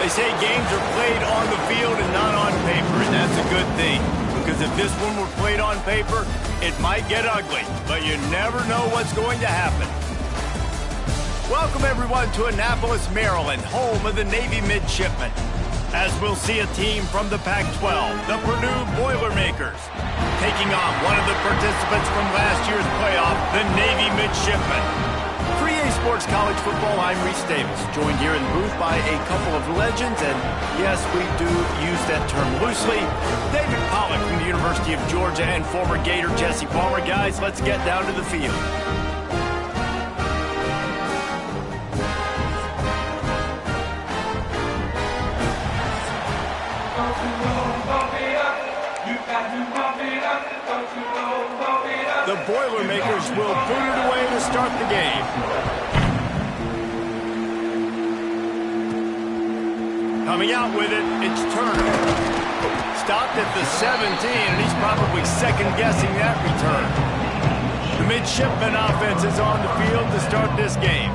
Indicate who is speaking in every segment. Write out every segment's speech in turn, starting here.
Speaker 1: They say games are played on the field and not on paper, and that's a good thing. Because if this one were played on paper, it might get ugly, but you never know what's going to happen. Welcome, everyone, to Annapolis, Maryland, home of the Navy Midshipmen. As we'll see a team from the Pac-12, the Purdue Boilermakers, taking on one of the participants from last year's playoff, the Navy Midshipmen. For EA Sports College Football, I'm Reese Davis, joined here in the booth by a couple of legends, and yes, we do use that term loosely. David Pollack from the University of Georgia and former Gator Jesse Palmer. Guys, let's get down to the field. The Boilermakers will boot it away to start the game. Coming out with it, it's Turner. Stopped at the 17, and he's probably second-guessing that return. The Midshipmen offense is on the field to start this game.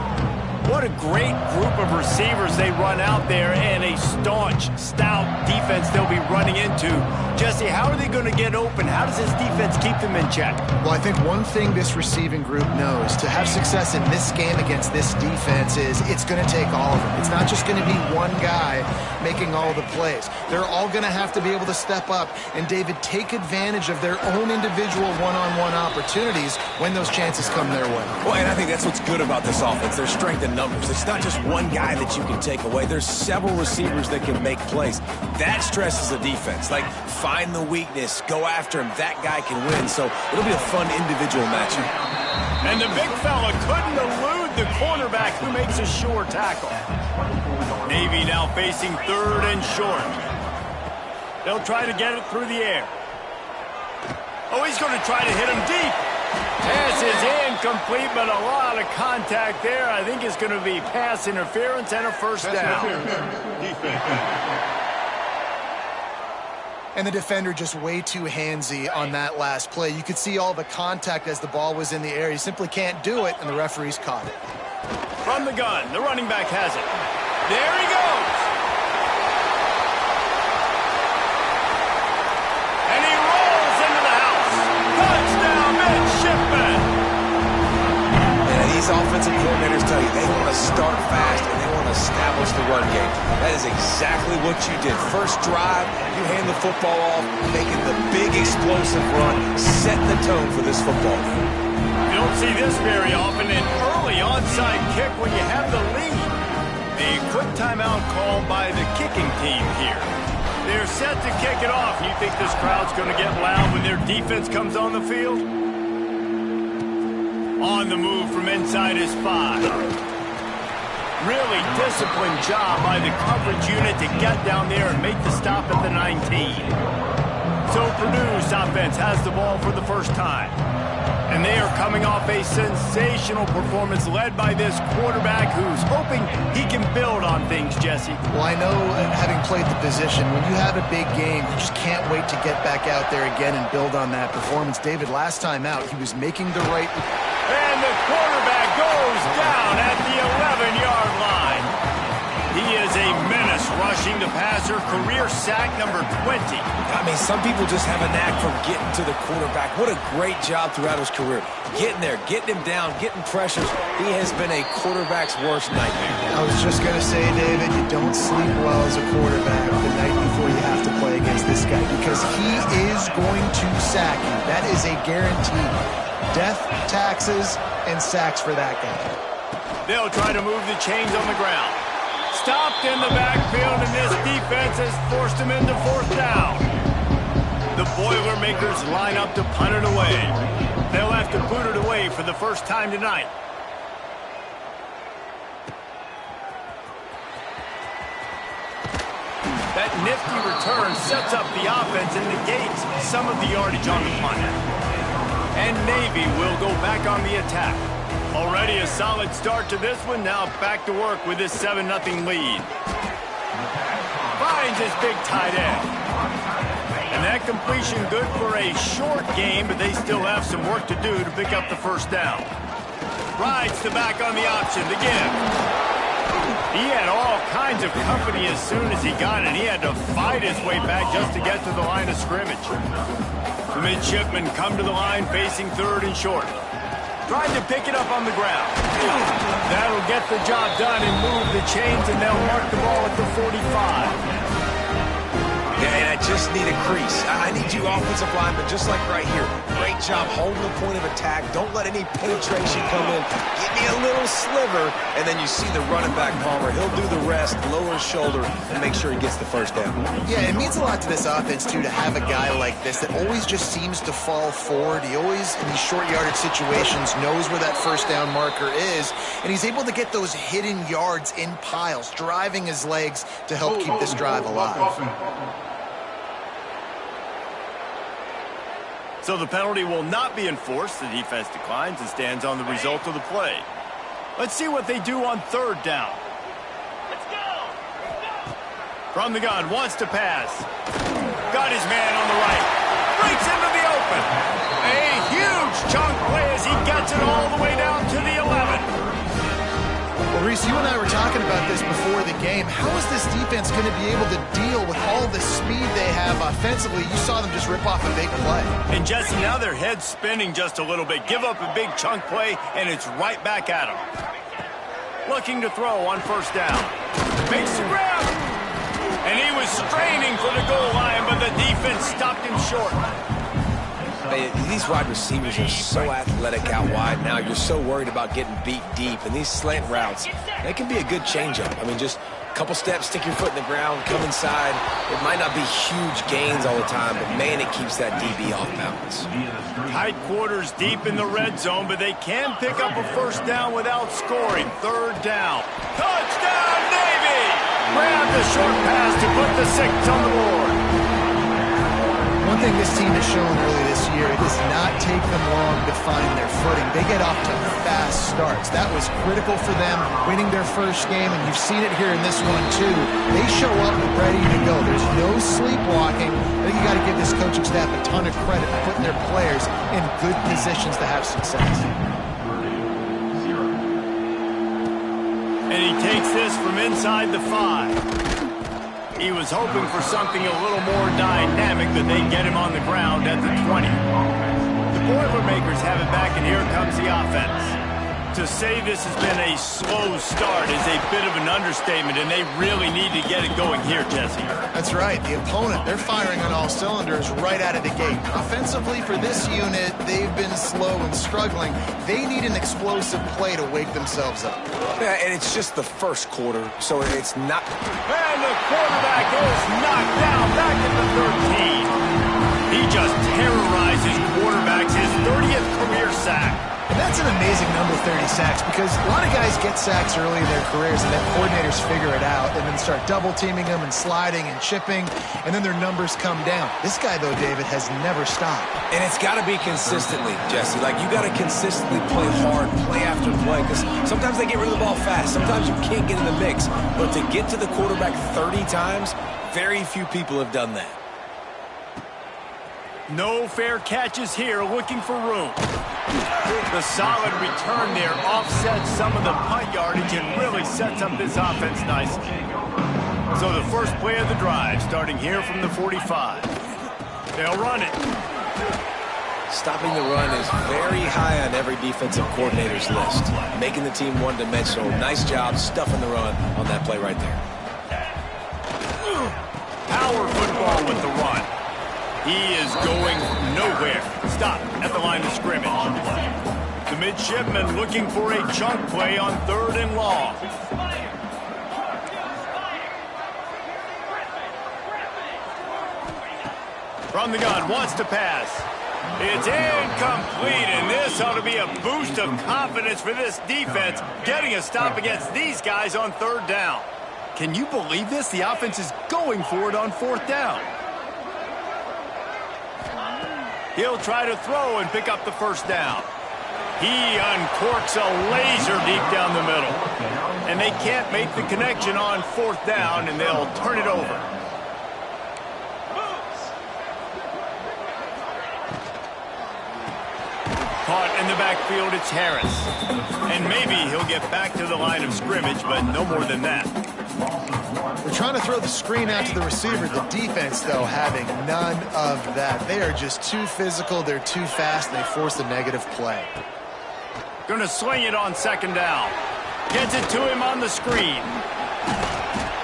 Speaker 1: What a great group of receivers they run out there, and a staunch, stout defense they'll be running into. Jesse, how are they going to get open? How does this defense keep them in check?
Speaker 2: Well, I think one thing this receiving group knows, to have success in this game against this defense, is it's going to take all of them. It's not just going to be one guy making all the plays. They're all going to have to be able to step up and, David, take advantage of their own individual one-on-one opportunities when those chances come their way.
Speaker 3: Well, and I think that's what's good about this offense. Their strength in numbers. It's not just one guy that you can take away. There's several receivers that can make plays. That stresses the defense. Like, find the weakness, go after him. That guy can win. So it'll be a fun individual matchup.
Speaker 1: And the big fella couldn't elude the cornerback who makes a sure tackle. Navy now facing third and short. They'll try to get it through the air. Oh, he's going to try to hit him deep. Pass is incomplete, but a lot of contact there. I think it's going to be pass interference and a first down.
Speaker 2: And the defender just way too handsy on that last play. You could see all the contact as the ball was in the air. He simply can't do it, and the referees caught it.
Speaker 1: From the gun, the running back has it. There he goes. And he rolls into the house. Touchdown, Midshipmen.
Speaker 3: And these offensive coordinators tell you they want to start fast and they want to establish the run game. That is exactly what you did. First drive, you hand the football off, making the big explosive run, setting the tone for this football game.
Speaker 1: You don't see this very often, an early onside kick when you have the lead. A quick timeout called by the kicking team here. They're set to kick it off. You think this crowd's going to get loud when their defense comes on the field? On the move from inside his 5. Really disciplined job by the coverage unit to get down there and make the stop at the 19. So Purdue's offense has the ball for the first time. And they are coming off a sensational performance led by this quarterback who's hoping he can build on things, Jesse.
Speaker 2: Well, I know, having played the position, when you have a big game, you just can't wait to get back out there again and build on that performance. David, last time out, he was making the right...
Speaker 1: And the quarterback goes down at the 11-yard line. He is a menace rushing the passer, career sack number 20.
Speaker 3: I mean, some people just have a knack for getting to the quarterback. What a great job throughout his career. Getting there, getting him down, getting pressures. He has been a quarterback's worst nightmare.
Speaker 2: I was just going to say, David, you don't sleep well as a quarterback the night before you have to play against this guy because he is going to sack you. That is a guarantee. Death, taxes, and sacks for that guy.
Speaker 1: They'll try to move the chains on the ground. Stopped in the backfield, and this defense has forced him into fourth down. The Boilermakers line up to punt it away. They'll have to boot it away for the first time tonight. That nifty return sets up the offense and negates some of the yardage on the punt. And Navy will go back on the attack. Already a solid start to this one. Now back to work with this 7-0 lead. Finds his big tight end. And that completion good for a short game, but they still have some work to do to pick up the first down. Rides the back on the option. The give. He had all kinds of company as soon as he got it. He had to fight his way back just to get to the line of scrimmage. The midshipmen come to the line facing third and short. Trying to pick it up on the ground. That'll get the job done and move the chains, and they'll mark the ball at the 45.
Speaker 3: Yeah, and I just need a crease. I need you offensive linemen, just like right here. Great job holding the point of attack. Don't let any penetration come in. Give me a little sliver, and then you see the running back, Palmer. He'll do the rest, lower his shoulder, and make sure he gets the first down.
Speaker 2: Yeah, it means a lot to this offense, too, to have a guy like this that always just seems to fall forward. He always, in these short yardage situations, knows where that first down marker is, and he's able to get those hidden yards in piles, driving his legs to help keep this drive alive.
Speaker 1: So the penalty will not be enforced. The defense declines and stands on the result of the play. Let's see what they do on third down. Let's go. From the gun, wants to pass. Got his man on the right. Breaks into the open. A huge chunk play as he gets it all the way down to the 11.
Speaker 2: Well, Reese, you and I were talking about this before the game. How is this defense going to be able to deal with all the speed they have offensively? You saw them just rip off a big play.
Speaker 1: And, Jesse, now their head's spinning just a little bit. Give up a big chunk play, and it's right back at them. Looking to throw on first down. Makes the grab. And he was straining for the goal line, but the defense stopped him short.
Speaker 3: These wide receivers are so athletic out wide now. You're so worried about getting beat deep. And these slant routes, they can be a good changeup. I mean, just a couple steps, stick your foot in the ground, come inside. It might not be huge gains all the time, but, man, it keeps that DB off balance.
Speaker 1: Tight quarters deep in the red zone, but they can pick up a first down without scoring. Third down. Touchdown, Navy! Grab the short pass to put the 6 on the board.
Speaker 2: One thing this team has shown early this year, it does not take them long to find their footing. They get off to fast starts. That was critical for them, winning their first game, and you've seen it here in this one too. They show up ready to go. There's no sleepwalking. I think you got to give this coaching staff a ton of credit for putting their players in good positions to have success.
Speaker 1: And he takes this from inside the 5. He was hoping for something a little more dynamic, but they get him on the ground at the 20. The Boilermakers have it back, and here comes the offense. To say this has been a slow start is a bit of an understatement, and they really need to get it going here, Jesse.
Speaker 2: That's right. The opponent, they're firing on all cylinders right out of the gate. Offensively, for this unit, they've been slow and struggling. They need an explosive play to wake themselves up.
Speaker 3: Yeah, and it's just the first quarter, so it's not...
Speaker 1: And the quarterback is knocked down back at the 13. He just terrorizes quarterbacks, his 30th career sack.
Speaker 2: And that's an amazing number, 30 sacks, because a lot of guys get sacks early in their careers, and then coordinators figure it out and then start double-teaming them and sliding and chipping, and then their numbers come down. This guy, though, David, has never stopped.
Speaker 3: And it's got to be consistently, Jesse. Like, you got to consistently play hard, play after play, because sometimes they get rid of the ball fast. Sometimes you can't get in the mix. But to get to the quarterback 30 times, very few people have done that.
Speaker 1: No fair catches here, looking for room. The solid return there offsets some of the punt yardage and really sets up this offense nicely. So the first play of the drive, starting here from the 45. They'll run it.
Speaker 3: Stopping the run is very high on every defensive coordinator's list. Making the team one-dimensional. Nice job stuffing the run on that play right there.
Speaker 1: Power football with the run. He is going nowhere. Stop at the line of scrimmage. The midshipmen looking for a chunk play on third and long. From the gun, wants to pass. It's incomplete, and this ought to be a boost of confidence for this defense, getting a stop against these guys on third down. Can you believe this? The offense is going for it on fourth down. He'll try to throw and pick up the first down. He uncorks a laser deep down the middle. And they can't make the connection on fourth down, and they'll turn it over. caught in the backfield. It's Harris. And maybe he'll get back to the line of scrimmage, but no more than that.
Speaker 2: They're trying to throw the screen out to the receiver. The defense, though, having none of that. They are just too physical. They're too fast. They force a negative play.
Speaker 1: Going to sling it on second down. Gets it to him on the screen.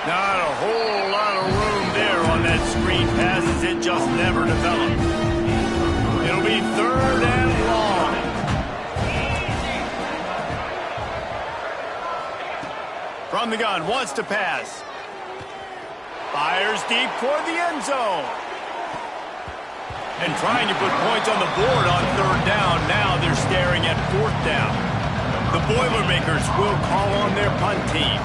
Speaker 1: Not a whole lot of room there on that screen pass as it just never developed. It'll be third and long. From the gun, wants to pass. Fires deep toward the end zone. And trying to put points on the board on third down. Now they're staring at fourth down. The Boilermakers will call on their punt team.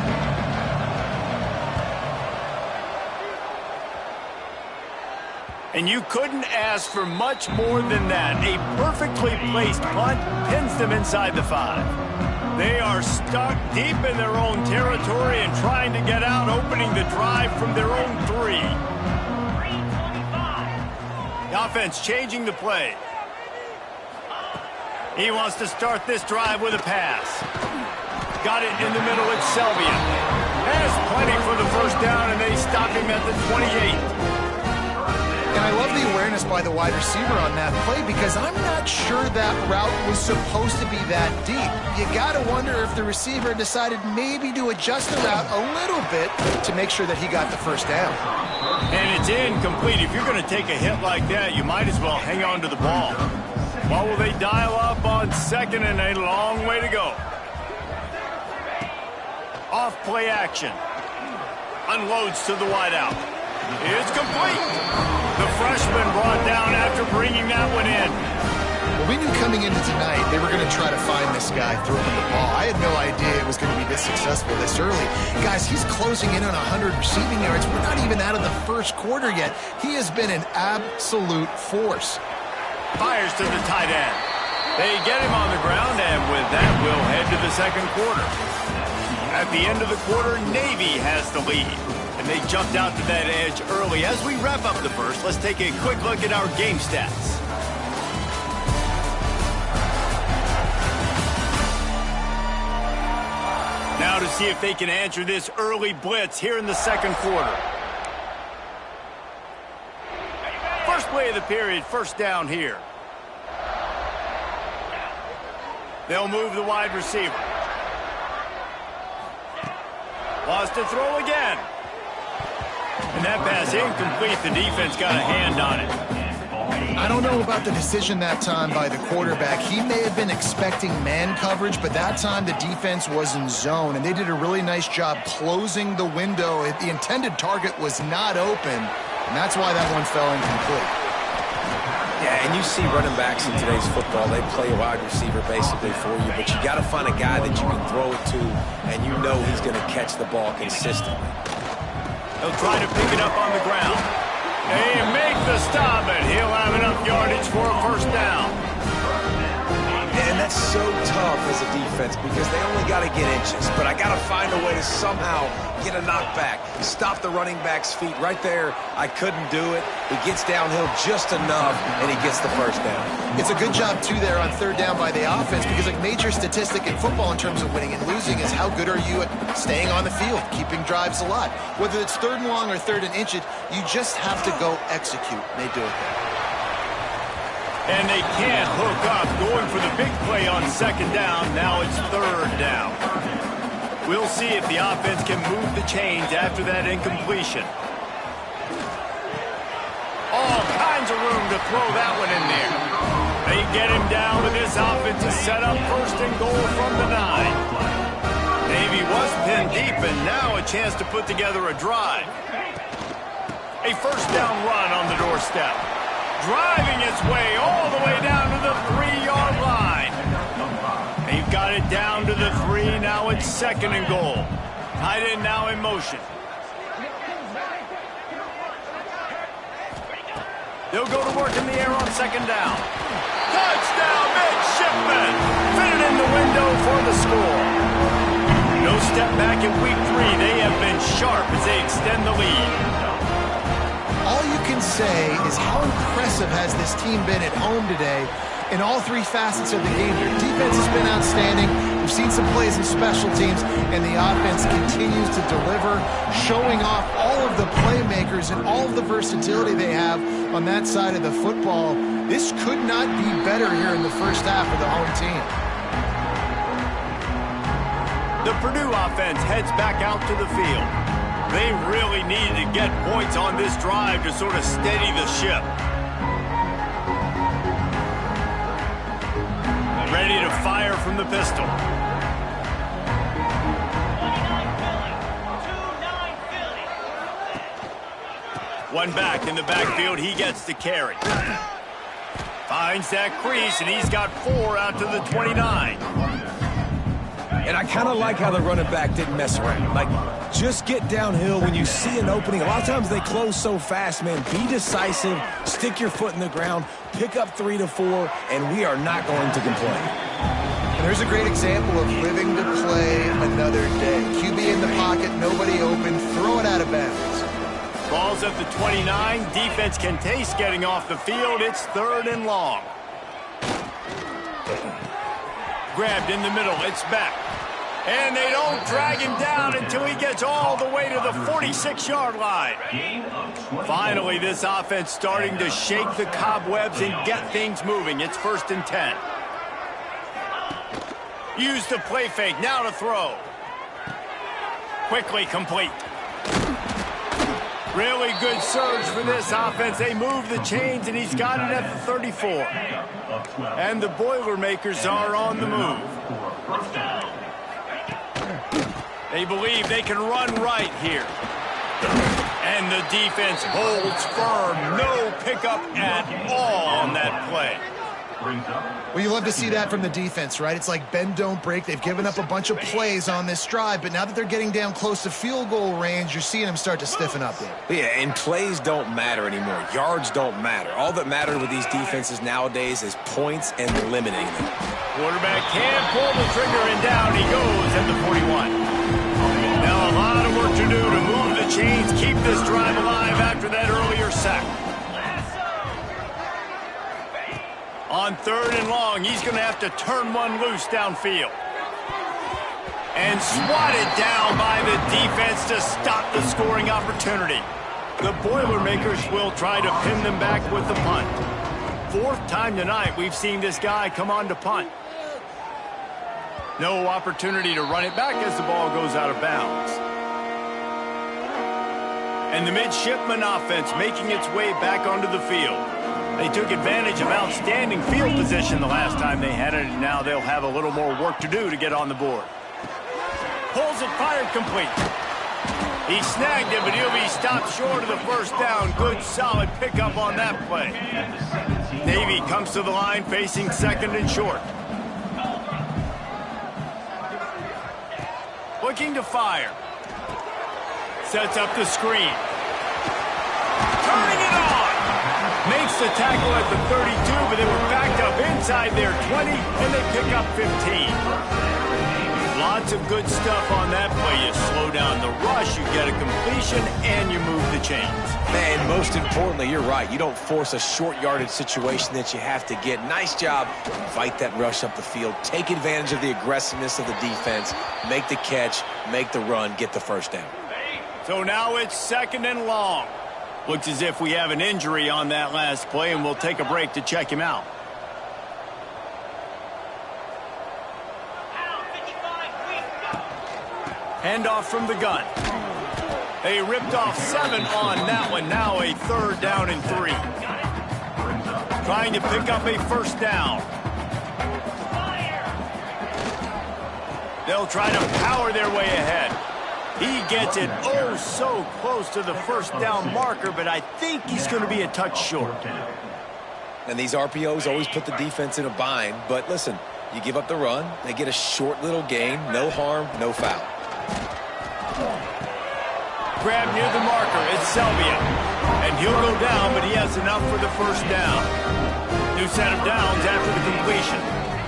Speaker 1: And you couldn't ask for much more than that. A perfectly placed punt pins them inside the 5. They are stuck deep in their own territory and trying to get out, opening the drive from their own 3. The offense changing the play. He wants to start this drive with a pass. Got it in the middle, it's Selvia. Has plenty for the first down, and they stop him at the 28.
Speaker 2: And I love the awareness by the wide receiver on that play because I'm not sure that route was supposed to be that deep. You got to wonder if the receiver decided maybe to adjust the route a little bit to make sure that he got the first down.
Speaker 1: And it's incomplete. If you're going to take a hit like that, you might as well hang on to the ball. What will they dial up on second and a long way to go? Off play action. Unloads to the wideout. It's complete. The freshman brought down after bringing that one in.
Speaker 2: Well, we knew coming into tonight they were going to try to find this guy throwing the ball. I had no idea it was going to be this successful this early. Guys, he's closing in on 100 receiving yards. We're not even out of the first quarter yet. He has been an absolute force.
Speaker 1: Fires to the tight end. They get him on the ground, and with that, we'll head to the second quarter. At the end of the quarter, Navy has the lead. And they jumped out to that edge early. As we wrap up the first, let's take a quick look at our game stats. Now to see if they can answer this early blitz here in the second quarter. First play of the period, first down here. They'll move the wide receiver. Wants to throw again. And that pass incomplete. The defense got a hand on it.
Speaker 2: I don't know about the decision that time by the quarterback. He may have been expecting man coverage, but that time the defense was in zone, and they did a really nice job closing the window. The intended target was not open, and that's why that one fell incomplete.
Speaker 3: Yeah, and you see running backs in today's football, they play a wide receiver basically for you, but you got to find a guy that you can throw it to, and you know he's going to catch the ball consistently.
Speaker 1: He'll try to pick it up on the ground. They make the stop, and he'll have enough yardage for a first down.
Speaker 3: And that's so tough as a defense because they only got to get inches. But I got to find a way to somehow get a knockback, stop the running back's feet. Right there, I couldn't do it. He gets downhill just enough, and he gets the first down.
Speaker 2: It's a good job, too, there on third down by the offense because a major statistic in football in terms of winning and losing is how good are you at staying on the field, keeping drives alive. Whether it's third and long or third and inches, you just have to go execute. They do it there.
Speaker 1: And they can't hook up, going for the big play on second down. Now it's third down. We'll see if the offense can move the chains after that incompletion. All kinds of room to throw that one in there. They get him down with this offense to set up first and goal from the 9. Navy was pinned deep, and now a chance to put together a drive. A first down run on the doorstep. Driving its way all the way down to the 3-yard line. They've got it down to the 3. Now it's second and goal. Tight end now in motion. They'll go to work in the air on second down. Touchdown, Midshipmen! Fit it in the window for the score. No step back in week 3. They have been sharp as they extend the lead.
Speaker 2: All you can say is how impressive has this team been at home today. in all three facets of the game. Their defense has been outstanding. We've seen some plays in special teams, and the offense continues to deliver, showing off all of the playmakers and all of the versatility they have on that side of the football. This could not be better here in the first half of the home team.
Speaker 1: The Purdue offense heads back out to the field. They really needed to get points on this drive to sort of steady the ship. Ready to fire from the pistol. One back in the backfield, he gets the carry. Finds that crease, and he's got 4 out to the 29.
Speaker 3: And I kind of like how the running back didn't mess around. Like, just get downhill when you see an opening. A lot of times they close so fast, man. Be decisive, stick your foot in the ground, pick up 3 to 4, and we are not going to complain.
Speaker 2: And there's a great example of living to play another day. QB in the pocket, nobody open, throw it out of bounds.
Speaker 1: Ball's at the 29. Defense can taste getting off the field. It's 3rd and long. Grabbed in the middle. It's back. And they don't drag him down until he gets all the way to the 46-yard line. Finally, this offense starting to shake the cobwebs and get things moving. It's 1st and 10. Use the play fake. Now to throw. Quickly complete. Really good surge for this offense. They move the chains, and he's got it at the 34. And the Boilermakers are on the move. They believe they can run right here. And the defense holds firm. No pickup at all on that play.
Speaker 2: Well, you love to see that from the defense, right? It's like bend, don't break. They've given up a bunch of plays on this drive, but now that they're getting down close to field goal range, you're seeing them start to stiffen up there.
Speaker 3: Yeah, and plays don't matter anymore. Yards don't matter. All that matters with these defenses nowadays is points and limiting them.
Speaker 1: Quarterback can pull the trigger, and down he goes at the 41. Now a lot of work to do to move the chains, keep this drive alive after that earlier sack. On 3rd and long, he's going to have to turn one loose downfield. And swatted down by the defense to stop the scoring opportunity. The Boilermakers will try to pin them back with the punt. 4th time tonight we've seen this guy come on to punt. No opportunity to run it back as the ball goes out of bounds. And the midshipman offense making its way back onto the field. They took advantage of outstanding field position the last time they had it, and now they'll have a little more work to do to get on the board. Pulls it, fired complete. He snagged it, but he'll be stopped short of the 1st down. Good, solid pickup on that play. Navy comes to the line facing 2nd and short. Looking to fire. Sets up the screen. Turning it on. Makes the tackle at the 32, but they were backed up inside their 20, and they pick up 15. Lots of good stuff on that play. You slow down the rush, you get a completion, and you move the chains.
Speaker 3: And most importantly, you're right. You don't force a short yardage situation that you have to get. Nice job. Fight that rush up the field. Take advantage of the aggressiveness of the defense. Make the catch, make the run, get the 1st down.
Speaker 1: So now it's 2nd and long. Looks as if we have an injury on that last play, and we'll take a break to check him out. Handoff from the gun. They ripped off 7 on that one. Now a 3rd down and 3. Trying to pick up a 1st down. They'll try to power their way ahead. He gets it oh so close to the 1st down marker, but I think he's going to be a touch short.
Speaker 3: And these RPOs always put the defense in a bind, but listen, you give up the run, they get a short little gain, no harm, no foul.
Speaker 1: Grab near the marker, it's Selvia. And he'll go down, but he has enough for the 1st down. New set of downs after the completion.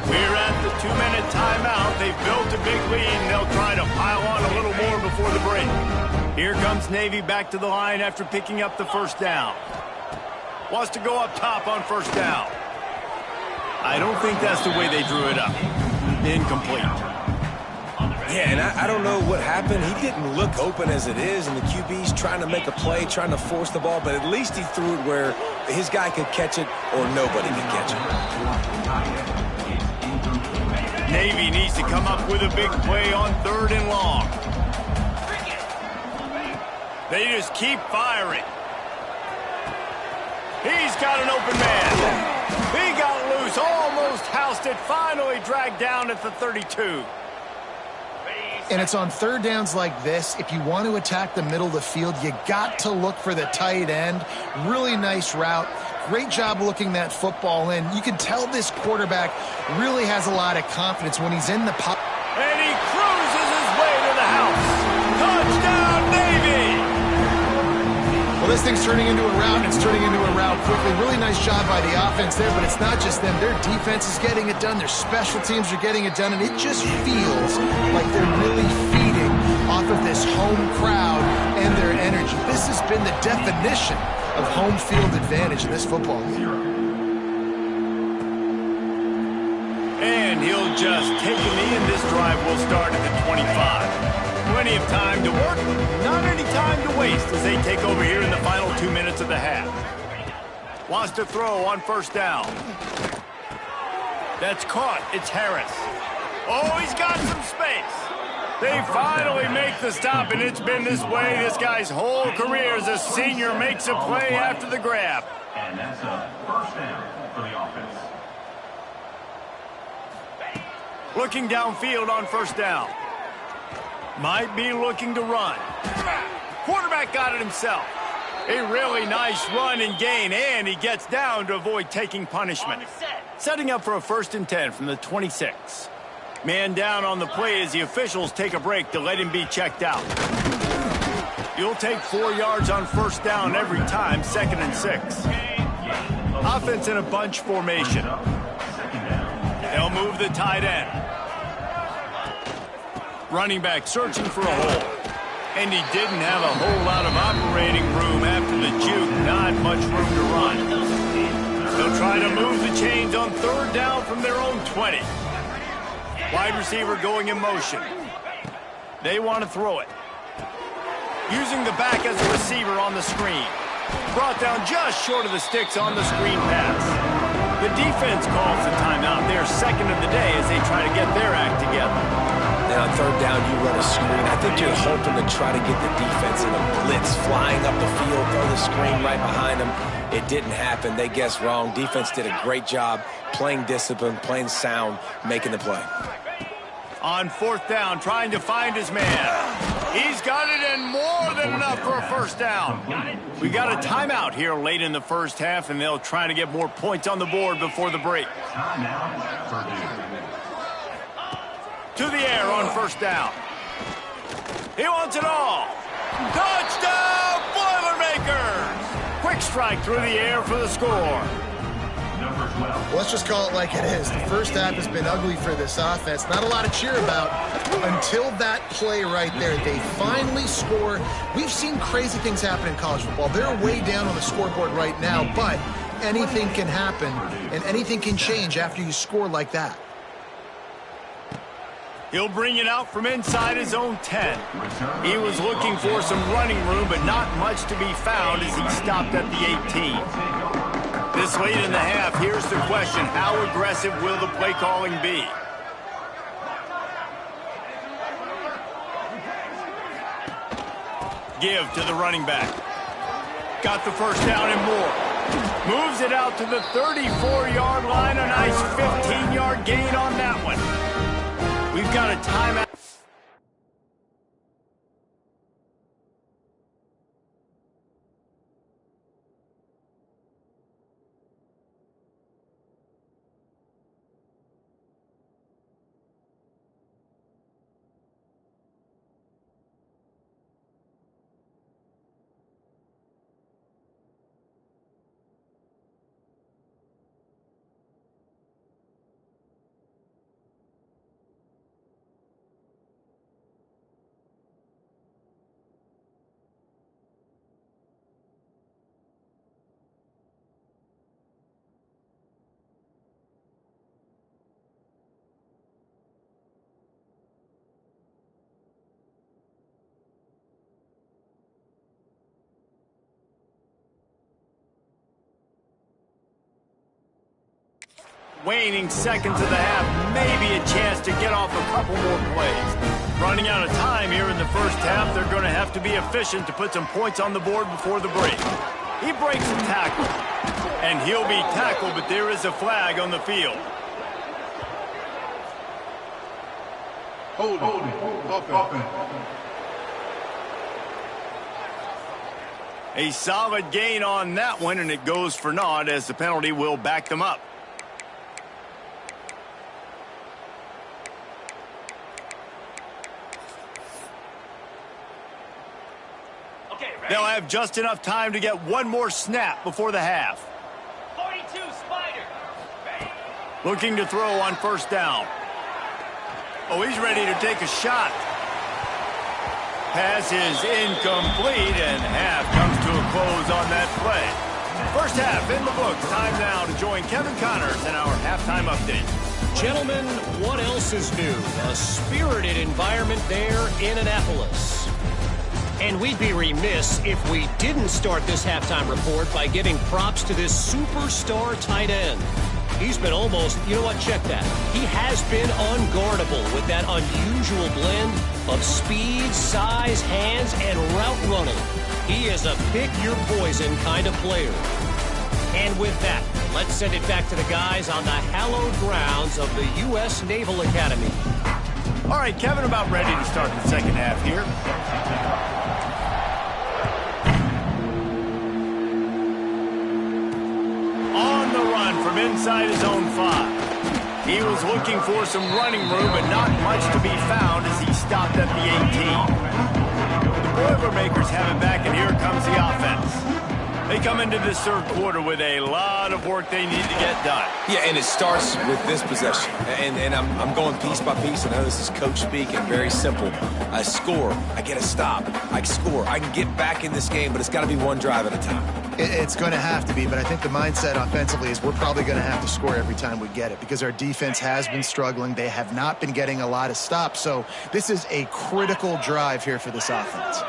Speaker 1: We're at the 2-minute timeout. They've built a big lead, and they'll try to pile on a little more before the break. Here comes Navy back to the line after picking up the 1st down. Wants to go up top on 1st down. I don't think that's the way they drew it up. Incomplete.
Speaker 3: Yeah, and I don't know what happened. He didn't look open as it is, and the QB's trying to make a play, trying to force the ball, but at least he threw it where his guy could catch it or nobody could catch it.
Speaker 1: Navy needs to come up with a big play on 3rd and long. They just keep firing. He's got an open man. He got loose, almost housed it, finally dragged down at the 32.
Speaker 2: And it's on 3rd downs like this. If you want to attack the middle of the field, you got to look for the tight end. Really nice route. Great job looking that football in. You can tell this quarterback really has a lot of confidence when he's in the pocket.
Speaker 1: And he cruises his way to the house. Touchdown, Navy!
Speaker 2: Well, this thing's turning into a rout, and it's turning into a rout quickly. Really nice job by the offense there, but it's not just them. Their defense is getting it done. Their special teams are getting it done, and it just feels like they're really feeding off of this home crowd and their energy. This has been the definition of home field advantage in this football game.
Speaker 1: And he'll just take a knee, and this drive will start at the 25. Plenty of time to work, not any time to waste as they take over here in the final 2 minutes of the half. Wants to throw on 1st down. That's caught. It's Harris. Oh, he's got some space. They finally make the stop, and it's been this way this guy's whole career as a senior makes a play after the grab.
Speaker 4: And that's a 1st down for the offense.
Speaker 1: Looking downfield on 1st down. Might be looking to run. Quarterback got it himself. A really nice run and gain, and he gets down to avoid taking punishment. Setting up for a 1st and 10 from the 26. Man down on the play as the officials take a break to let him be checked out. You'll take 4 yards on 1st down every time, 2nd and 6. Offense in a bunch formation. They'll move the tight end. Running back searching for a hole. And he didn't have a whole lot of operating room after the juke. Not much room to run. They'll try to move the chains on 3rd down from their own 20. Wide receiver going in motion. They want to throw it. Using the back as a receiver on the screen. Brought down just short of the sticks on the screen pass. The defense calls the timeout. They're 2nd of the day as they try to get their act together.
Speaker 3: And on 3rd down, you run a screen. I think you're hoping to try to get the defense in a blitz, flying up the field, throw the screen right behind them. It didn't happen. They guessed wrong. Defense did a great job playing discipline, playing sound, making the play.
Speaker 1: On 4th down, trying to find his man. He's got it and more than enough for a 1st down. We got a timeout here late in the 1st half, and they'll try to get more points on the board before the break. To the air on 1st down. He wants it all. Touchdown, Boilermakers! Quick strike through the air for the score.
Speaker 2: Let's just call it like it is. The 1st half has been ugly for this offense. Not a lot to cheer about until that play right there. They finally score. We've seen crazy things happen in college football. They're way down on the scoreboard right now, but anything can happen, and anything can change after you score like that.
Speaker 1: He'll bring it out from inside his own 10. He was looking for some running room, but not much to be found as he stopped at the 18. This late in the half, here's the question. How aggressive will the play calling be? Give to the running back. Got the 1st down and more. Moves it out to the 34-yard line. A nice 15-yard gain on that one. We've got a timeout. Waning seconds of the half, maybe a chance to get off a couple more plays. Running out of time here in the first half, they're going to have to be efficient to put some points on the board before the break. He breaks a tackle, and he'll be tackled, but there is a flag on the field.
Speaker 5: Holding. Offense.
Speaker 1: A solid gain on that one, and it goes for naught as the penalty will back them up. They'll have just enough time to get one more snap before the half.
Speaker 6: 42 Spider.
Speaker 1: Looking to throw on first down. Oh, he's ready to take a shot. Pass is incomplete, and half comes to a close on that play. First half in the books. Time now to join Kevin Connors in our halftime update.
Speaker 7: Gentlemen, what else is new? A spirited environment there in Annapolis. And we'd be remiss if we didn't start this halftime report by giving props to this superstar tight end. He's been almost, you know what, check that. He has been unguardable with that unusual blend of speed, size, hands, and route running. He is a pick-your-poison kind of player. And with that, let's send it back to the guys on the hallowed grounds of the U.S. Naval Academy.
Speaker 1: All right, Kevin, about ready to start the second half here. On the run from inside his own 5. He was looking for some running room, but not much to be found as he stopped at the 18. The Boilermakers have it back, and here comes the offense. They come into this third quarter with a lot of work they need to get done.
Speaker 3: Yeah, and it starts with this possession. And I'm going piece by piece. I know this is coach speak and very simple. I score. I get a stop. I score. I can get back in this game, but it's got to be one drive at a time.
Speaker 2: It's going to have to be, but I think the mindset offensively is we're probably going to have to score every time we get it because our defense has been struggling. They have not been getting a lot of stops. So this is a critical drive here for this offense.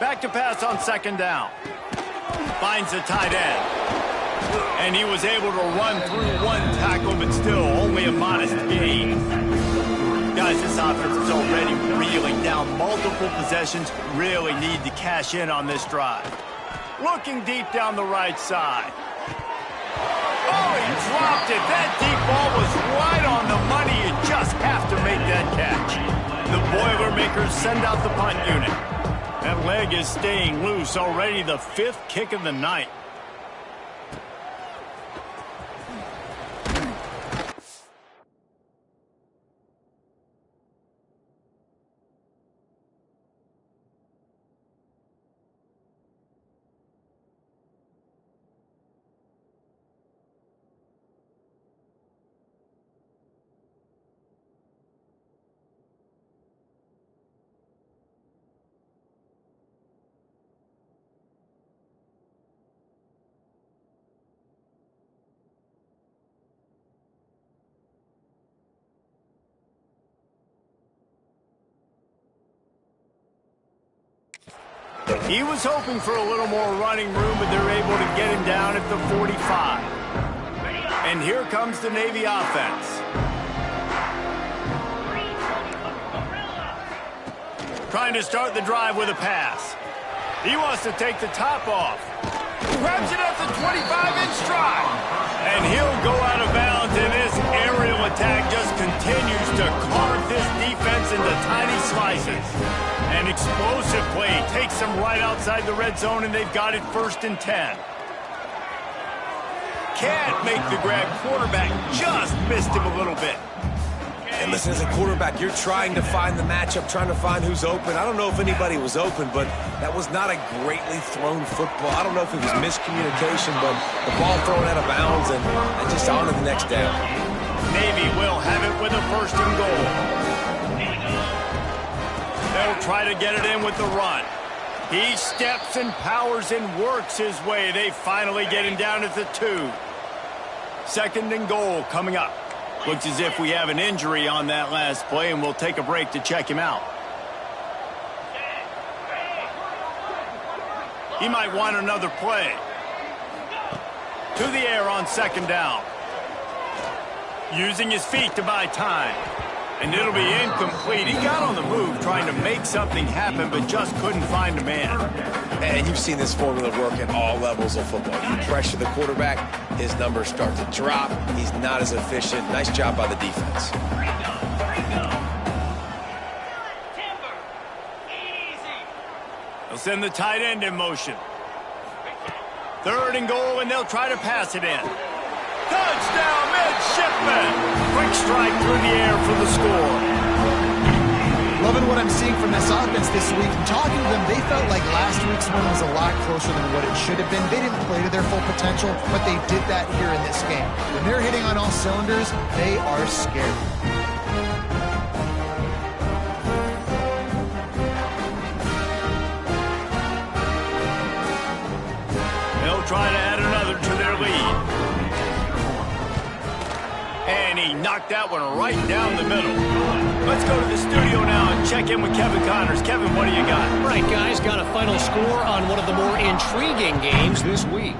Speaker 1: Back to pass on second down. Finds the tight end. And he was able to run through one tackle, but still only a modest gain. Guys, this offense is already reeling down multiple possessions. Really need to cash in on this drive. Looking deep down the right side. Oh, he dropped it. That deep ball was right on the money. You just have to make that catch. The Boilermakers send out the punt unit. That leg is staying loose. Already the 5th kick of the night. He was hoping for a little more running room, but they're able to get him down at the 45. And here comes the Navy offense. Trying to start the drive with a pass. He wants to take the top off. Grabs it at the 25-inch stride. And he'll go out of bounds, and this aerial attack just continues to carve this defense into tiny slices. An explosive play takes them right outside the red zone, and they've got it 1st and 10. Can't make the grab. Quarterback just missed him a little bit.
Speaker 3: And listen, as a quarterback, you're trying to find the matchup, trying to find who's open. I don't know if anybody was open, but that was not a greatly thrown football. I don't know if it was miscommunication, but the ball thrown out of bounds and just on to the next down.
Speaker 1: Navy will have it with a 1st and goal. They'll try to get it in with the run. He steps and powers and works his way. They finally get him down at the 2. 2nd and goal coming up. Looks as if we have an injury on that last play, and we'll take a break to check him out. He might want another play. To the air on second down. Using his feet to buy time. And it'll be incomplete. He got on the move trying to make something happen, but just couldn't find a man.
Speaker 3: And you've seen this formula work at all levels of football. You pressure the quarterback, his numbers start to drop. He's not as efficient. Nice job by the defense.
Speaker 6: Timber. Easy.
Speaker 1: They'll send the tight end in motion. 3rd and goal, and they'll try to pass it in. Touchdown, midshipman! Quick strike through the air for the score.
Speaker 2: Loving what I'm seeing from this offense this week. And talking to them, they felt like last week's one was a lot closer than what it should have been. They didn't play to their full potential, but they did that here in this game. When they're hitting on all cylinders, they are scared.
Speaker 1: They'll try to add another to their lead. And he knocked that one right down the middle. Let's go to the studio now and check in with Kevin Connors. Kevin, what do you got?
Speaker 7: All right, guys, got a final score on one of the more intriguing games this week.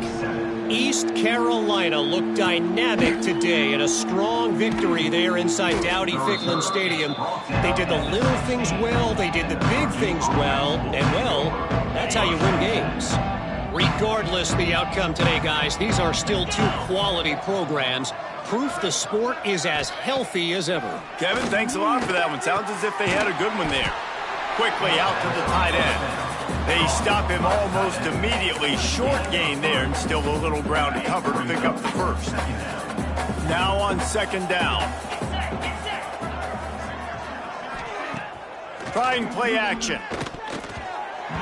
Speaker 7: East Carolina looked dynamic today in a strong victory there inside Dowdy-Ficklin Stadium. They did the little things well, they did the big things well, and well, that's how you win games. Regardless the outcome today, guys, these are still two quality programs. Proof the sport is as healthy as ever.
Speaker 1: Kevin, thanks a lot for that one. Sounds as if they had a good one there. Quickly out to the tight end. They stop him almost immediately. Short gain there, and still a little ground to cover to pick up the first. Now on second down. Trying play action.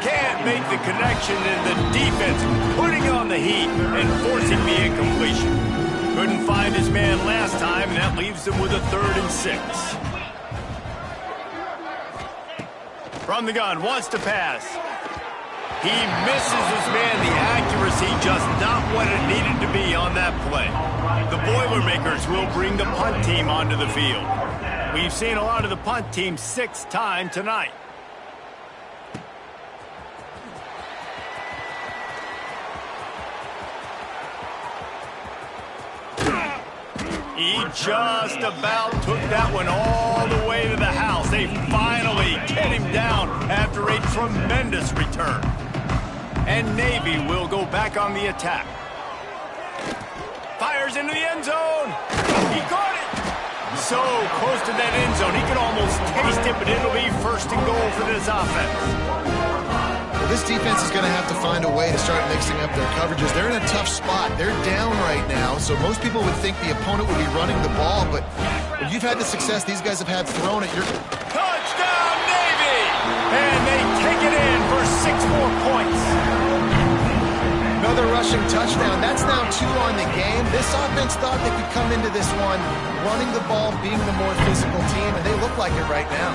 Speaker 1: Can't make the connection, and the defense putting on the heat and forcing the incompletion. Couldn't find his man last time, and that leaves him with a 3rd and 6. From the gun, wants to pass. He misses his man. The accuracy just not what it needed to be on that play. The Boilermakers will bring the punt team onto the field. We've seen a lot of the punt team 6th time tonight. He just about took that one all the way to the house. They finally get him down after a tremendous return. And Navy will go back on the attack. Fires into the end zone. He caught it. So close to that end zone. He could almost taste it, but it'll be 1st and goal for this offense.
Speaker 2: Well, this defense is going to have to find a way to start mixing up their coverages. They're in a tough spot. They're down right now, so most people would think the opponent would be running the ball, but when you've had the success these guys have had throwing it, you're...
Speaker 1: Touchdown, Navy! And they take it in for 6 more points.
Speaker 2: Another rushing touchdown. That's now 2 on the game. This offense thought they could come into this one running the ball, being the more physical team, and they look like it right now.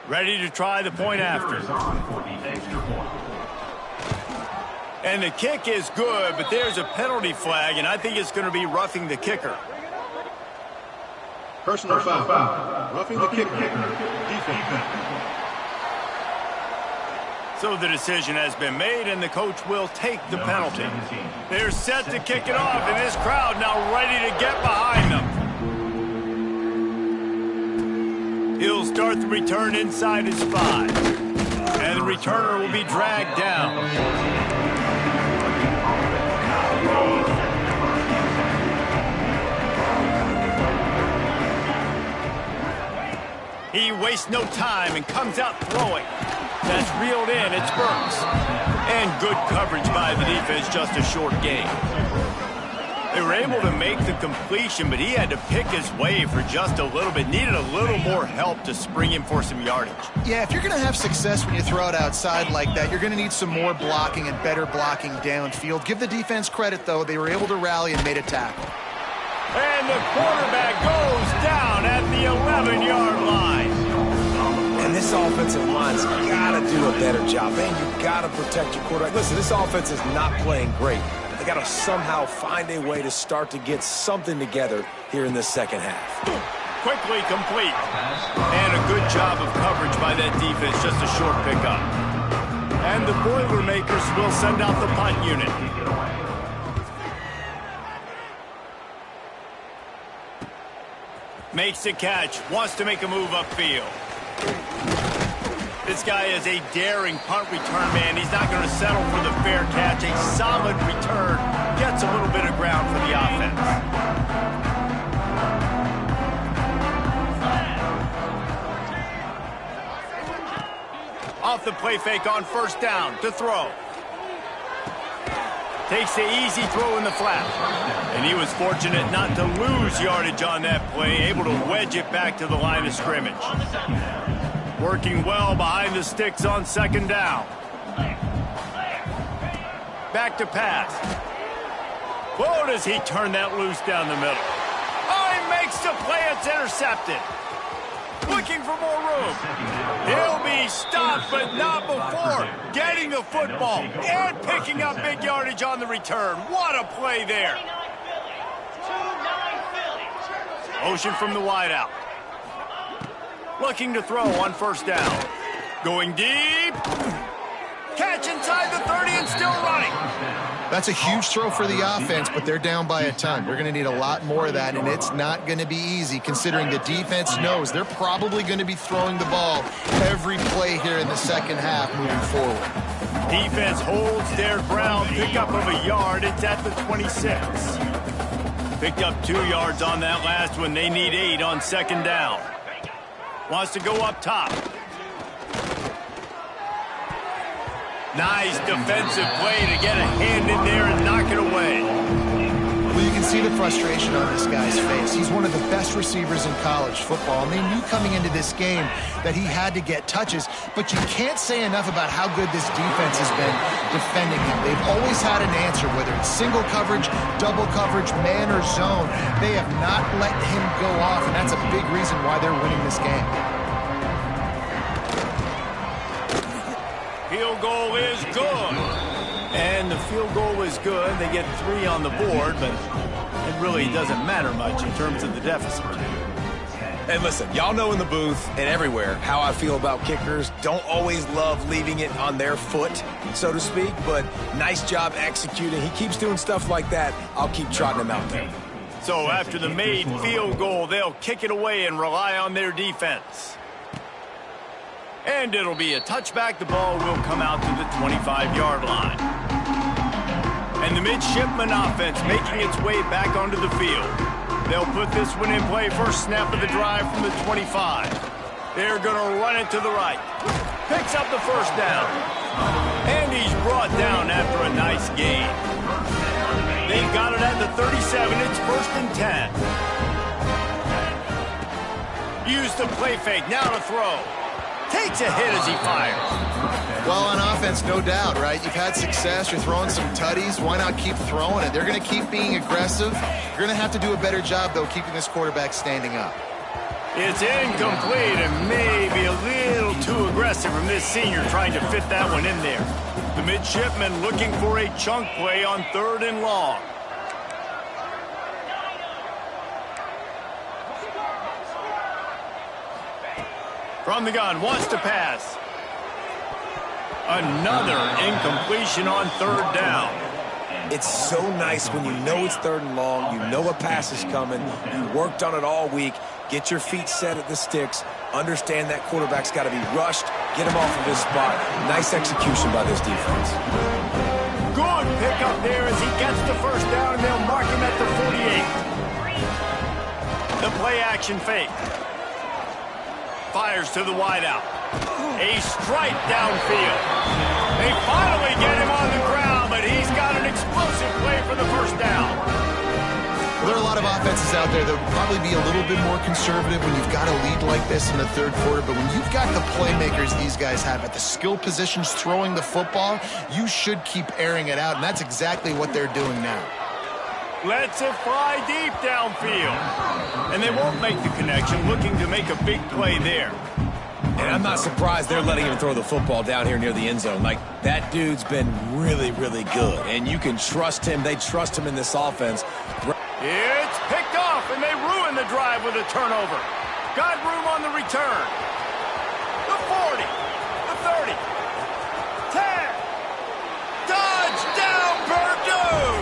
Speaker 1: Ready to try the point after. And the kick is good, but there's a penalty flag, and I think it's going to be roughing the kicker.
Speaker 5: Personal foul. Roughing the kicker. Defense.
Speaker 1: So the decision has been made, and the coach will take the penalty. They're set to kick it off, and this crowd now ready to get behind them. He'll start the return inside his 5. And the returner will be dragged down. He wastes no time and comes out throwing. That's reeled in. It's Burks. And good coverage by the defense, just a short gain. They were able to make the completion, but he had to pick his way for just a little bit. Needed a little more help to spring him for some yardage.
Speaker 2: Yeah, if you're going to have success when you throw it outside like that, you're going to need some more blocking and better blocking downfield. Give the defense credit, though. They were able to rally and made a tackle.
Speaker 1: And the quarterback goes down at the 11-yard line.
Speaker 3: And this offensive line's got to do a better job. Man, you got to protect your quarterback. Listen, this offense is not playing great. They got to somehow find a way to start to get something together here in this second half.
Speaker 1: Quickly complete. And a good job of coverage by that defense. Just a short pickup. And the Boilermakers will send out the punt unit. Makes the catch. Wants to make a move upfield. This guy is a daring punt return man. He's not going to settle for the fair catch. A solid return. Gets a little bit of ground for the offense. Off the play fake on first down to throw. Takes the easy throw in the flat. And he was fortunate not to lose yardage on that play, able to wedge it back to the line of scrimmage. Working well behind the sticks on second down. Back to pass. Whoa, does he turn that loose down the middle. Oh, he makes the play. It's intercepted. Looking for more room. He'll be stopped, but not before getting the football and picking up big yardage on the return. What a play there. Motion from the wideout. Looking to throw on first down. Going deep. Catch inside the 30 and still running.
Speaker 2: That's a huge throw for the offense, but they're down by a ton. They're going to need a lot more of that, and it's not going to be easy considering the defense knows they're probably going to be throwing the ball every play here in the second half moving forward.
Speaker 1: Defense holds their ground. Pickup of a yard. It's at the 26. Picked up 2 yards on that last one. They need 8 on second down. Wants to go up top. Nice defensive play to get a hand in there and knock it away.
Speaker 2: Well, you can see the frustration on this guy's face. He's one of the best receivers in college football, and they knew coming into this game that he had to get touches, but you can't say enough about how good this defense has been defending him. They've always had an answer, whether it's single coverage, double coverage, man or zone. They have not let him go off, and that's a big reason why they're winning this game.
Speaker 1: Field goal is good. And the field goal is good. They get 3 on the board, but it really doesn't matter much in terms of the deficit.
Speaker 3: And listen, y'all know in the booth and everywhere how I feel about kickers. Don't always love leaving it on their foot, so to speak, but nice job executing. He keeps doing stuff like that. I'll keep trotting him out there.
Speaker 1: So after the made field goal, they'll kick it away and rely on their defense. And it'll be a touchback. The ball will come out to the 25-yard line. And the midshipman offense making its way back onto the field. They'll put this one in play. First snap of the drive from the 25. They're going to run it to the right. Picks up the first down. And he's brought down after a nice gain. They've got it at the 37. It's 1st and 10. Use the play fake. Now to throw. Takes a hit as he fires.
Speaker 2: Well, on offense, no doubt, right? You've had success. You're throwing some tutties. Why not keep throwing it? They're going to keep being aggressive. You're going to have to do a better job, though, keeping this quarterback standing up.
Speaker 1: It's incomplete and maybe a little too aggressive from this senior trying to fit that one in there. The midshipman looking for a chunk play on 3rd and long. From the gun, wants to pass. Another incompletion on 3rd down.
Speaker 3: It's so nice when you know it's 3rd and long, you know a pass is coming, you worked on it all week, get your feet set at the sticks, understand that quarterback's got to be rushed, get him off of his spot. Nice execution by this defense.
Speaker 1: Good pickup there as he gets the first down, and they'll mark him at the 48. The play action fake. Fires to the wideout. A strike downfield. They finally get him on the ground, but he's got an explosive play for the first down.
Speaker 2: Well, there are a lot of offenses out there that would probably be a little bit more conservative when you've got a lead like this in the 3rd quarter, but when you've got the playmakers these guys have at the skill positions throwing the football, you should keep airing it out, and that's exactly what they're doing now.
Speaker 1: Lets it fly deep downfield. And they won't make the connection, looking to make a big play there.
Speaker 3: And I'm not surprised they're letting him throw the football down here near the end zone. Like, that dude's been really, really good. And you can trust him. They trust him in this offense.
Speaker 1: It's picked off, and they ruin the drive with a turnover. Got room on the return. The 40, the 30, 10. Touchdown, Purdue!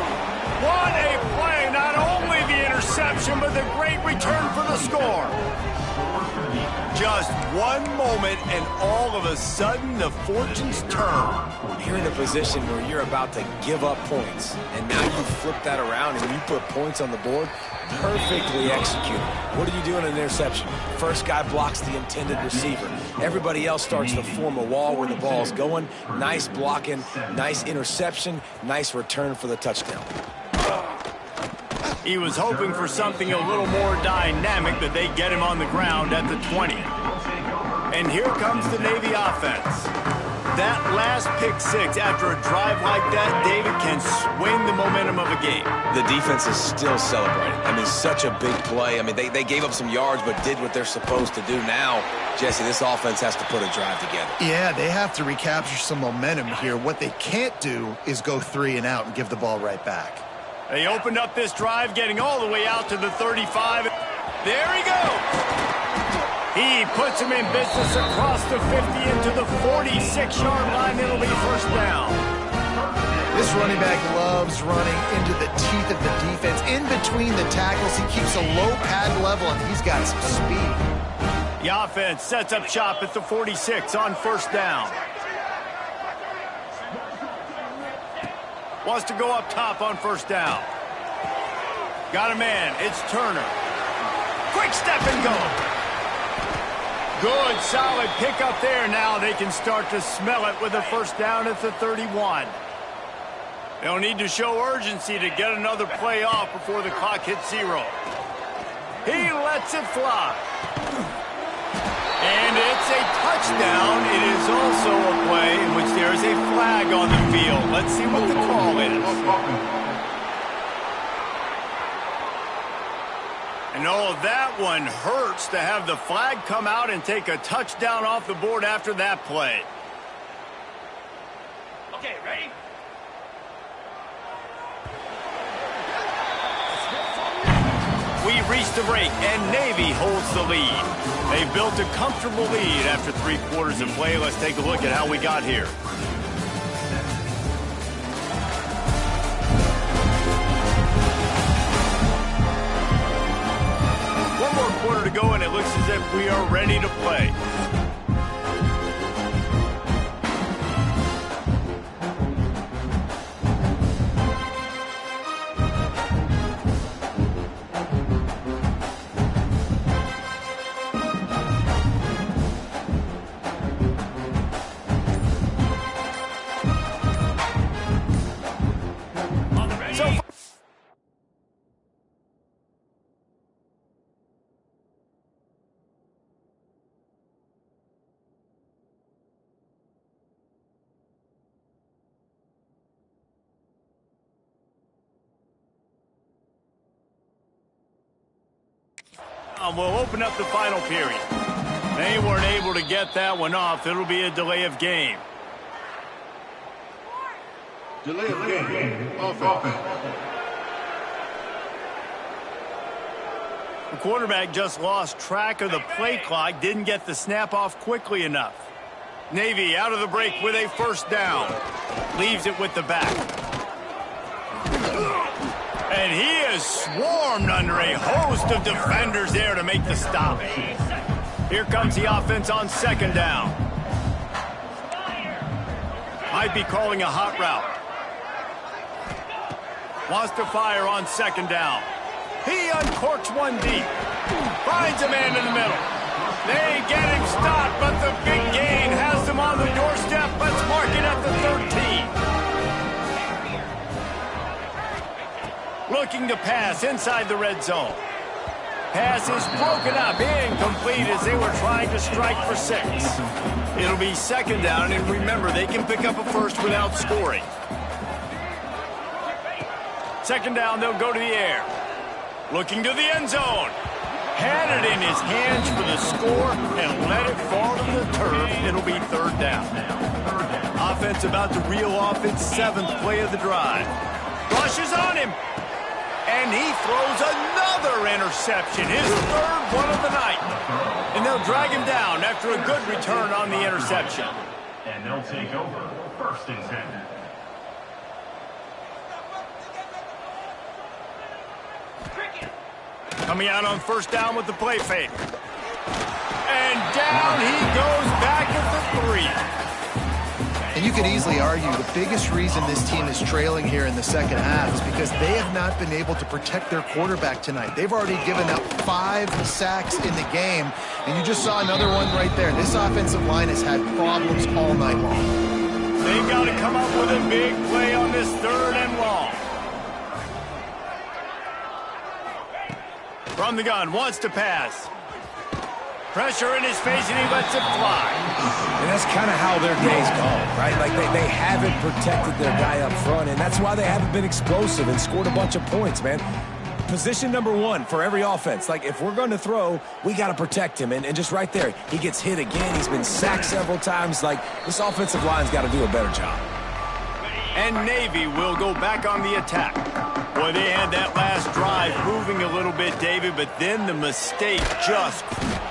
Speaker 1: What a play. Not only the interception, but the great return for the score. Just one moment, and all of a sudden, the fortunes turn.
Speaker 3: You're in a position where you're about to give up points, and now you flip that around and you put points on the board. Perfectly executed. What do you do in an interception? First guy blocks the intended receiver. Everybody else starts to form a wall where the ball's going. Nice blocking, nice interception, nice return for the touchdown.
Speaker 1: He was hoping for something a little more dynamic, but they get him on the ground at the 20. And here comes the Navy offense. That last pick six after a drive like that, David, can swing the momentum of a game.
Speaker 3: The defense is still celebrating. I mean, such a big play. I mean, they gave up some yards but did what they're supposed to do. Now, Jesse, this offense has to put a drive together.
Speaker 2: Yeah, they have to recapture some momentum here. What they can't do is go 3 and out and give the ball right back.
Speaker 1: They opened up this drive, getting all the way out to the 35. There he goes. He puts him in business across the 50 into the 46-yard line. It'll be first down.
Speaker 2: This running back loves running into the teeth of the defense. In between the tackles, he keeps a low pad level, and he's got some speed.
Speaker 1: The offense sets up shop at the 46 on first down. Wants to go up top on first down. Got a man. It's Turner. Quick step and go. Good, solid pickup there. Now they can start to smell it with a first down at the 31. They'll need to show urgency to get another play off before the clock hits 0. He lets it fly. And it's a touchdown. It is also a play in which there is a flag on the field. Let's see what the call is. And oh, that one hurts to have the flag come out and take a touchdown off the board after that play.
Speaker 6: Okay, ready?
Speaker 1: We reach the break, and Navy holds the lead. They built a comfortable lead after 3 quarters of play. Let's take a look at how we got here. One more quarter to go, and it looks as if we are ready to play. We'll open up the final period. They weren't able to get that one off. It'll be a delay of game.
Speaker 5: Delay of game. Offense.
Speaker 1: The quarterback just lost track of the play clock, didn't get the snap off quickly enough. Navy out of the break with a first down. Leaves it with the back. And he is swarmed under a host of defenders there to make the stop. Here comes the offense on second down. Might be calling a hot route. Wants to fire on second down. He uncorks one deep. Finds a man in the middle. They get him stopped, but the big gain has them on the doorstep. Let's mark it at the 13. Looking to pass inside the red zone. Pass is broken up, incomplete as they were trying to strike for 6. It'll be second down, and remember, they can pick up a first without scoring. Second down, they'll go to the air. Looking to the end zone. Had it in his hands for the score and let it fall to the turf. It'll be third down. Offense about to reel off its 7th play of the drive. Rushes on him. And he throws another interception, his 3rd one of the night. And they'll drag him down after a good return on the interception.
Speaker 4: And they'll take over 1st and 10.
Speaker 1: Coming out on 1st down with the play fake. And down he goes back at the 3.
Speaker 2: And you could easily argue the biggest reason this team is trailing here in the second half is because they have not been able to protect their quarterback tonight. They've already given up 5 sacks in the game, and you just saw another one right there. This offensive line has had problems all night long.
Speaker 1: They've got to come up with a big play on this 3rd and long. From the gun, wants to pass. Pressure in his face, and he lets it fly.
Speaker 3: And that's kind of how their day's gone, right? Like they haven't protected their guy up front, and that's why they haven't been explosive and scored a bunch of points, man. Position number 1 for every offense. Like, if we're going to throw, we got to protect him. And just right there, he gets hit again. He's been sacked several times. Like, this offensive line's got to do a better job.
Speaker 1: And Navy will go back on the attack. Boy, they had that last drive moving a little bit, David, but then the mistake just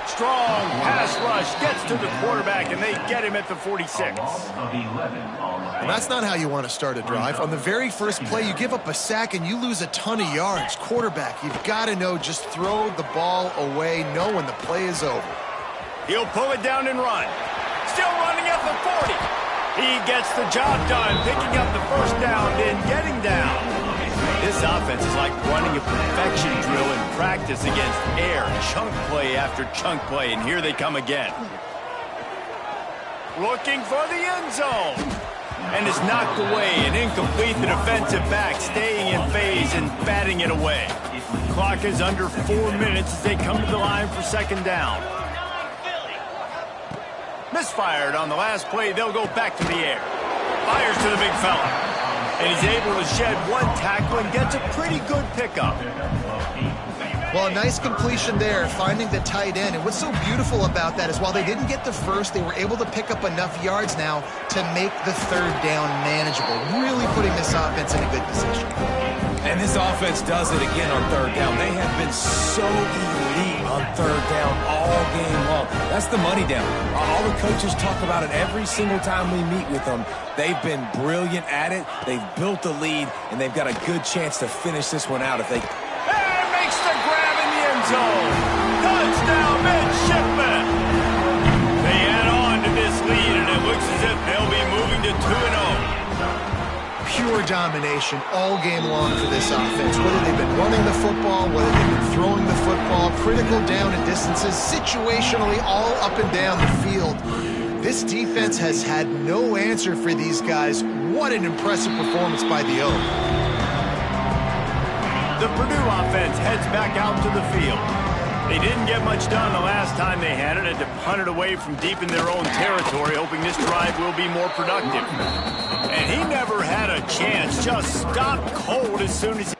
Speaker 1: strong pass rush gets to the quarterback, and they get him at the 46.
Speaker 2: And that's not how you want to start a drive. On the very first play, you give up a sack and you lose a ton of yards. Quarterback, you've got to know, just throw the ball away, know when the play is over.
Speaker 1: He'll pull it down and run. Still running at the 40. He gets the job done, picking up the 1st down and getting down. This offense is like running a perfection drill in practice against air, chunk play after chunk play, and here they come again. Looking for the end zone. And is knocked away and incomplete. The defensive back staying in phase and batting it away. Clock is under 4 minutes as they come to the line for 2nd down. Misfired on the last play. They'll go back to the air. Fires to the big fella. And he's able to shed 1 tackle and gets a pretty good pickup.
Speaker 2: Well, a nice completion there, finding the tight end. And what's so beautiful about that is while they didn't get the first, they were able to pick up enough yards now to make the 3rd down manageable. Really putting this offense in a good position.
Speaker 3: And this offense does it again on 3rd down. They have been so elite on 3rd down all game long. That's the money down. All the coaches talk about it every single time we meet with them. They've been brilliant at it. They've built the lead, and they've got a good chance to finish this one out if they...
Speaker 1: And makes the grab in the end zone. Touchdown, midshipman. They add on to this lead, and it looks as if they'll be moving to 2-0.
Speaker 2: Pure domination all game long for this offense. Whether they've been running the football, whether they've been throwing the football, critical down and distances, situationally all up and down the field. This defense has had no answer for these guys. What an impressive performance by the Oak.
Speaker 1: The Purdue offense heads back out to the field. They didn't get much done the last time they had it, had to punt it away from deep in their own territory, hoping this drive will be more productive. And he never had a chance, just stopped cold as soon as he...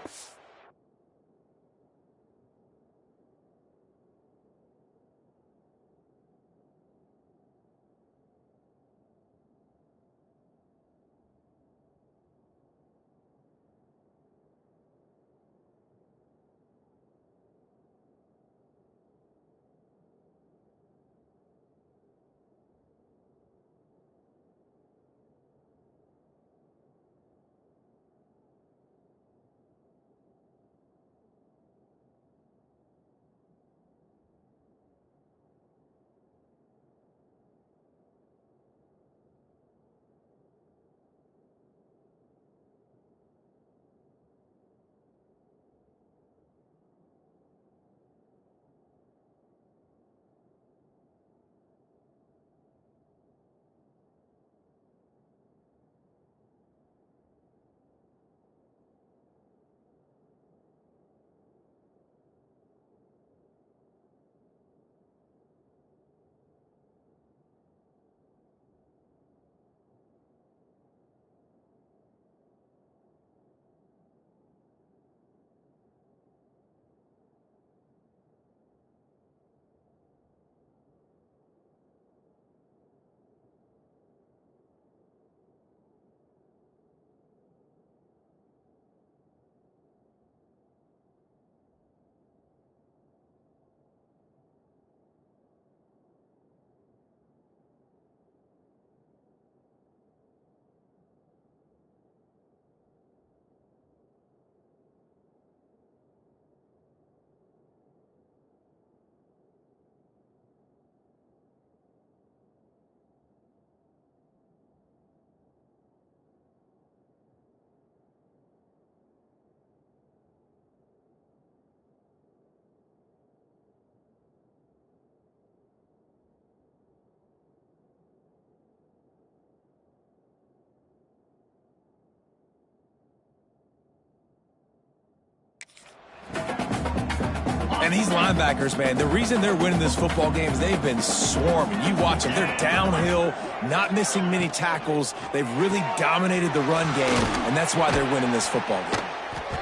Speaker 3: And these linebackers, man, the reason they're winning this football game is they've been swarming. You watch them. They're downhill, not missing many tackles. They've really dominated the run game, and that's why they're winning this football game.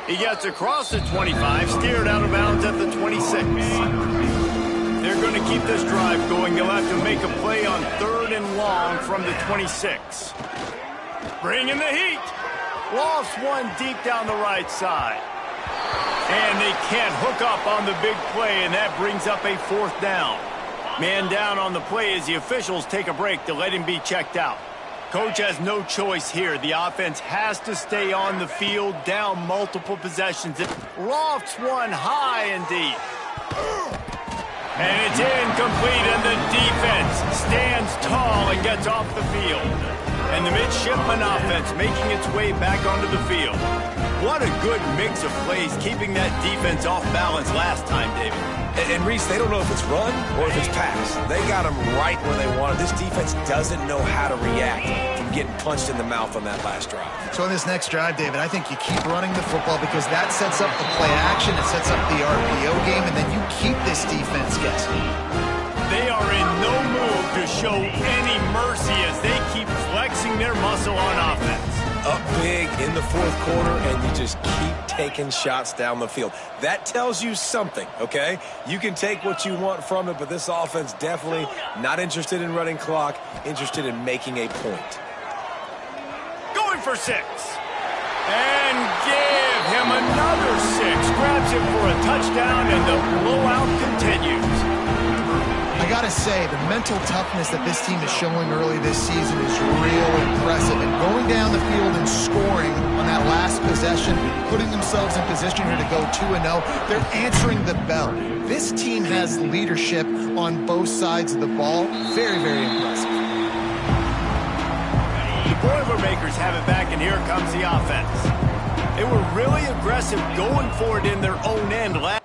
Speaker 1: He gets across the 25, steered out of bounds at the 26. They're going to keep this drive going. They'll have to make a play on 3rd and long from the 26. Bringing the heat. Lost one deep down the right side. And they can't hook up on the big play, and that brings up a 4th down. Man down on the play as the officials take a break to let him be checked out. Coach has no choice here. The offense has to stay on the field, down multiple possessions. It lofts one high and deep. And it's incomplete, and the defense stands tall and gets off the field. And the midshipman offense making its way back onto the field. What a good mix of plays, keeping that defense off balance last time, David.
Speaker 3: And Reese, they don't know if it's run or if it's pass. They got them right where they want it. This defense doesn't know how to react from getting punched in the mouth on that last drive.
Speaker 2: So in this next drive, David, I think you keep running the football because that sets up the play action, it sets up the RPO game, and then you keep this defense guessing.
Speaker 1: They are in no mood to show any mercy as they keep flexing their muscle on offense.
Speaker 3: Up big in the 4th quarter, and you just keep taking shots down the field. That tells you something, okay? You can take what you want from it, but this offense definitely not interested in running clock, interested in making a point.
Speaker 1: Going for 6. And give him another 6. Grabs it for a touchdown, and the blowout continues.
Speaker 2: I gotta say, the mental toughness that this team is showing early this season is real impressive. And going down the field and scoring on that last possession, putting themselves in position here to go 2-0, they're answering the bell. This team has leadership on both sides of the ball. Very, very impressive.
Speaker 1: The Boilermakers have it back, and here comes the offense. They were really aggressive going for it in their own end last.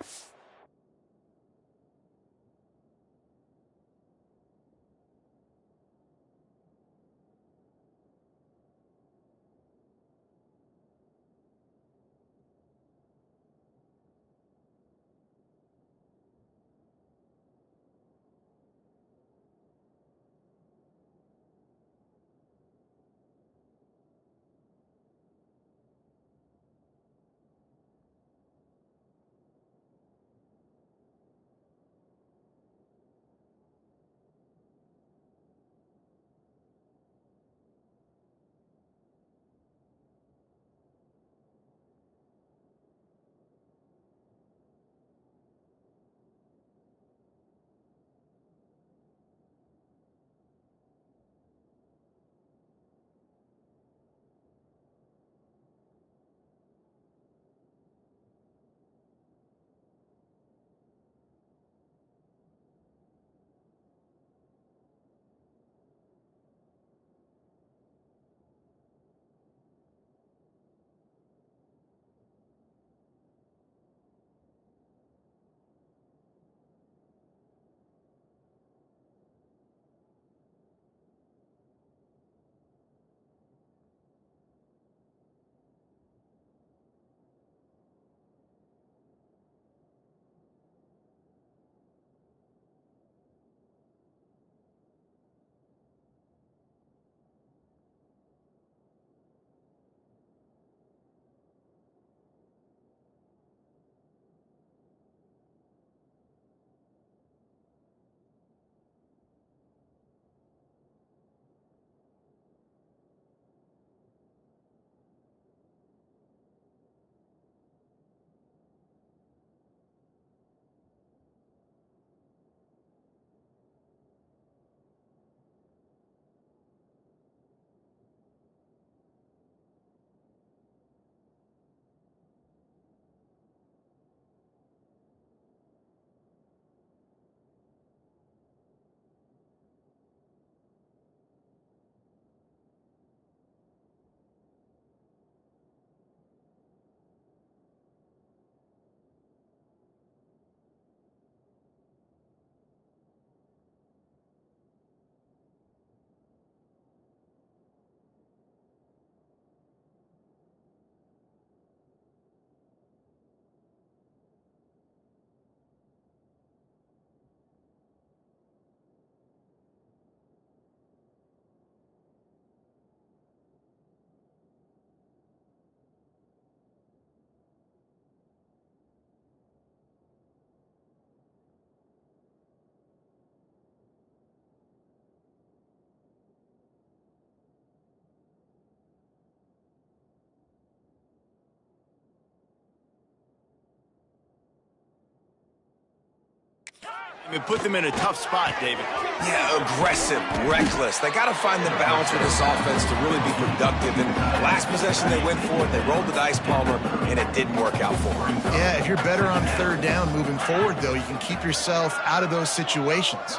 Speaker 1: It put them in a tough spot, David.
Speaker 3: Yeah, aggressive, reckless. They got to find the balance with this offense to really be productive. And last possession they went for it, they rolled the dice, Palmer, and it didn't work out for them.
Speaker 2: Yeah, if you're better on third down moving forward, though, you can keep yourself out of those situations.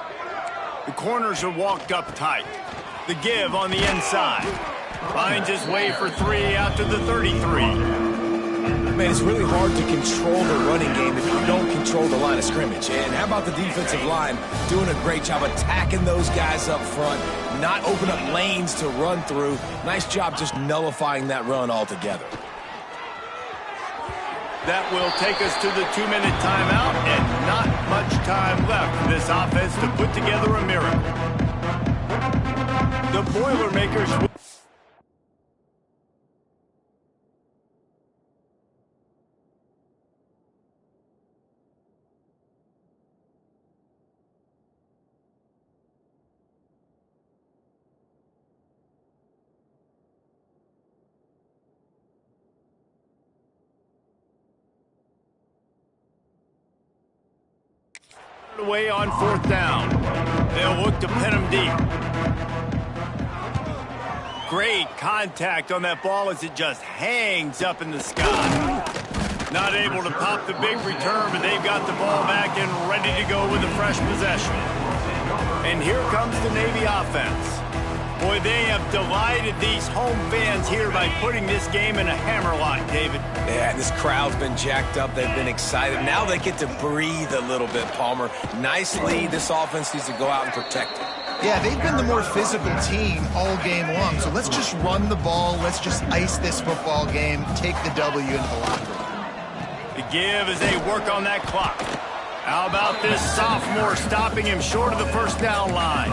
Speaker 1: The corners are walked up tight. The give on the inside. Finds his way for 3 out to the 33.
Speaker 3: Man, it's really hard to control the running game if you don't control the line of scrimmage. And how about the defensive line doing a great job attacking those guys up front, not open up lanes to run through. Nice job just nullifying that run altogether.
Speaker 1: That will take us to the 2-minute timeout, and not much time left for this offense to put together a miracle. The Boilermakers will away on 4th down. They'll look to pin him deep. Great contact on that ball as it just hangs up in the sky. Not able to pop the big return, but they've got the ball back and ready to go with a fresh possession. And here comes the Navy offense. Boy, they have delighted these home fans here by putting this game in a hammerlock, David.
Speaker 3: Yeah, and this crowd's been jacked up. They've been excited. Now they get to breathe a little bit, Palmer. Nice lead. This offense needs to go out and protect it.
Speaker 2: Yeah, they've been the more physical team all game long. So let's just run the ball. Let's just ice this football game. Take the W into the locker room.
Speaker 1: The give as they work on that clock. How about this sophomore stopping him short of the first down line?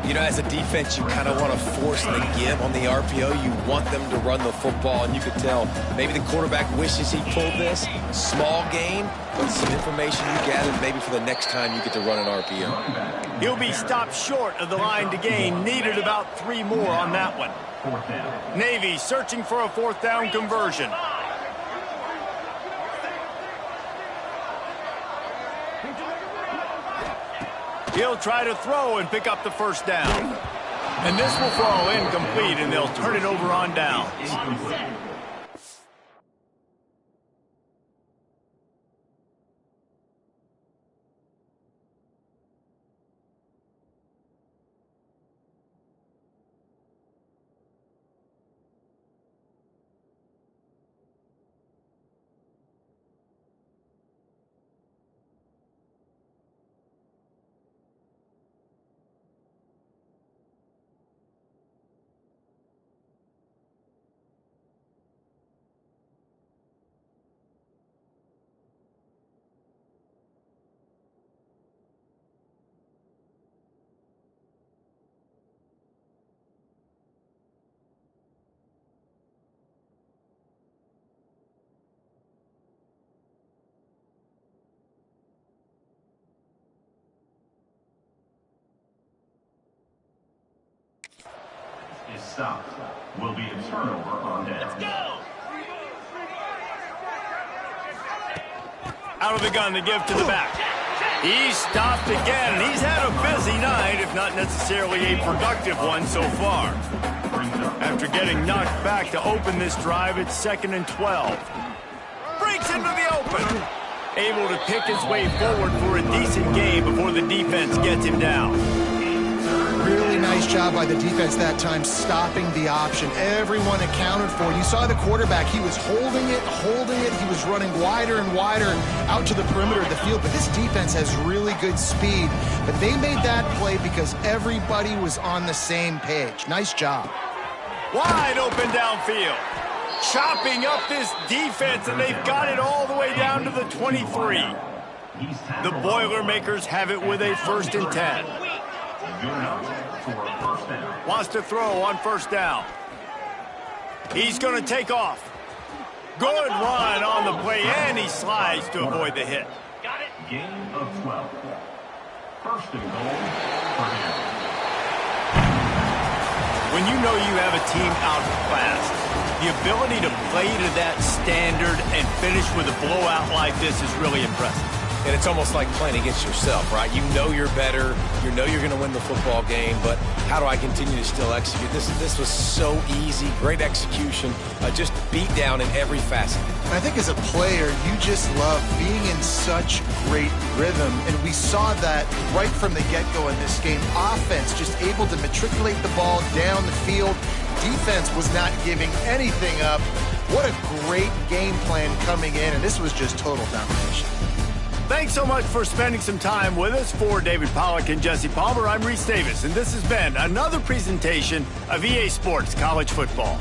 Speaker 3: You know, as a defense, you kind of want to force the give on the RPO. You want them to run the football, and you could tell maybe the quarterback wishes he pulled this. Small game, but some information you gathered maybe for the next time you get to run an RPO.
Speaker 1: He'll be stopped short of the line to gain. Needed about 3 more on that one. Navy searching for a 4th down conversion. He'll try to throw and pick up the first down. And this will fall incomplete, and they'll turn it over on downs.
Speaker 4: Is stopped. Will be a turnover on down.
Speaker 6: Let's go!
Speaker 1: Out of the gun to give to the back. He's stopped again. He's had a busy night, if not necessarily a productive one so far. After getting knocked back to open this drive, it's 2nd and 12. Breaks into the open. Able to pick his way forward for a decent gain before the defense gets him down.
Speaker 2: Really nice job by the defense that time, stopping the option. Everyone accounted for. You saw the quarterback. He was holding it. He was running wider and wider out to the perimeter of the field. But this defense has really good speed. But they made that play because everybody was on the same page. Nice job.
Speaker 1: Wide open downfield. Chopping up this defense, and they've got it all the way down to the 23. The Boilermakers have it with a 1st and 10. Wants to throw on 1st down. He's going to take off. Good run on the play, and he slides to avoid the hit.
Speaker 6: Got it.
Speaker 4: Gain of 12. 1st and goal for him.
Speaker 1: When you know you have a team outclassed, the ability to play to that standard and finish with a blowout like this is really impressive.
Speaker 3: And it's almost like playing against yourself, right? You know you're better. You know you're going to win the football game, but how do I continue to still execute? This was so easy. Great execution. Just beat down in every facet.
Speaker 2: And I think as a player, you just love being in such great rhythm. And we saw that right from the get-go in this game. Offense just able to matriculate the ball down the field. Defense was not giving anything up. What a great game plan coming in, and this was just total domination.
Speaker 1: Thanks so much for spending some time with us. For David Pollack and Jesse Palmer, I'm Reese Davis, and this has been another presentation of EA Sports College Football.